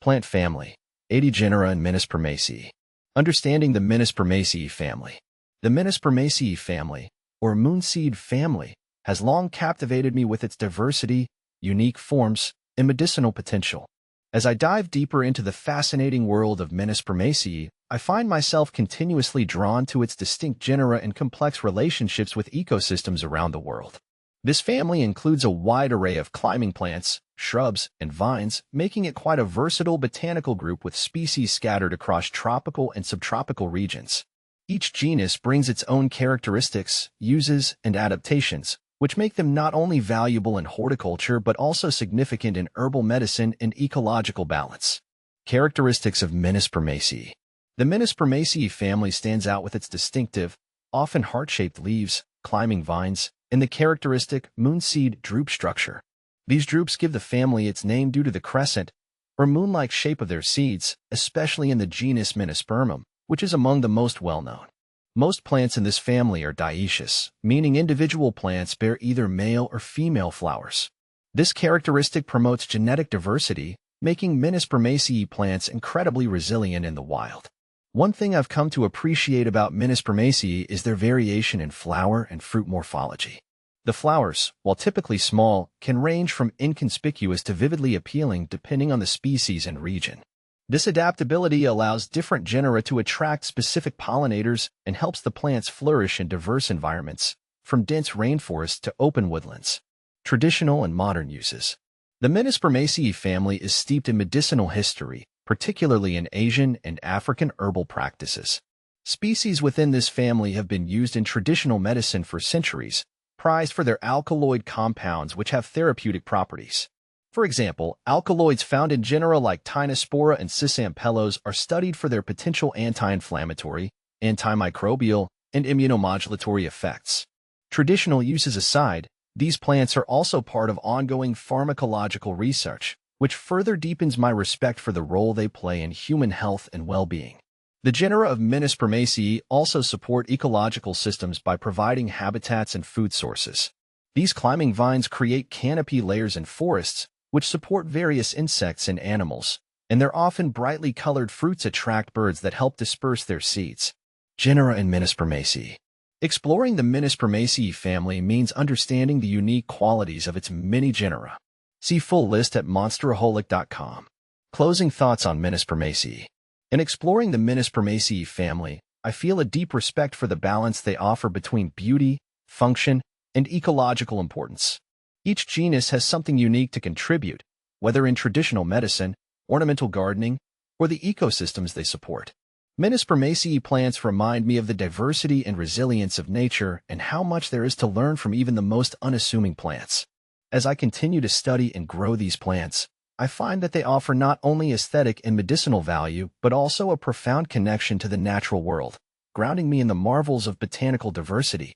Plant family, 80 genera and Menispermaceae. Understanding the Menispermaceae family. The Menispermaceae family, or moonseed family, has long captivated me with its diversity, unique forms, and medicinal potential. As I dive deeper into the fascinating world of Menispermaceae, I find myself continuously drawn to its distinct genera and complex relationships with ecosystems around the world. This family includes a wide array of climbing plants, shrubs, and vines, making it quite a versatile botanical group with species scattered across tropical and subtropical regions. Each genus brings its own characteristics, uses, and adaptations, which make them not only valuable in horticulture but also significant in herbal medicine and ecological balance. Characteristics of Menispermaceae. The Menispermaceae family stands out with its distinctive, often heart-shaped leaves, climbing vines, and the characteristic moonseed drupe structure. These drupes give the family its name due to the crescent, or moon-like shape of their seeds, especially in the genus Menispermaceae, which is among the most well-known. Most plants in this family are dioecious, meaning individual plants bear either male or female flowers. This characteristic promotes genetic diversity, making Menispermaceae plants incredibly resilient in the wild. One thing I've come to appreciate about Menispermaceae is their variation in flower and fruit morphology. The flowers, while typically small, can range from inconspicuous to vividly appealing depending on the species and region. This adaptability allows different genera to attract specific pollinators and helps the plants flourish in diverse environments, from dense rainforests to open woodlands. Traditional and modern uses. The Menispermaceae family is steeped in medicinal history, particularly in Asian and African herbal practices. Species within this family have been used in traditional medicine for centuries, prized for their alkaloid compounds which have therapeutic properties. For example, alkaloids found in genera like Tinospora and Cisampellos are studied for their potential anti-inflammatory, antimicrobial, and immunomodulatory effects. Traditional uses aside, these plants are also part of ongoing pharmacological research, which further deepens my respect for the role they play in human health and well-being. The genera of Menispermaceae also support ecological systems by providing habitats and food sources. These climbing vines create canopy layers in forests, which support various insects and animals, and their often brightly colored fruits attract birds that help disperse their seeds. Genera in Menispermaceae. Exploring the Menispermaceae family means understanding the unique qualities of its many genera. See full list at monsteraholic.com. Closing thoughts on Menispermaceae. In exploring the Menispermaceae family, I feel a deep respect for the balance they offer between beauty, function, and ecological importance. Each genus has something unique to contribute, whether in traditional medicine, ornamental gardening, or the ecosystems they support. Menispermaceae plants remind me of the diversity and resilience of nature and how much there is to learn from even the most unassuming plants. As I continue to study and grow these plants, I find that they offer not only aesthetic and medicinal value, but also a profound connection to the natural world, grounding me in the marvels of botanical diversity.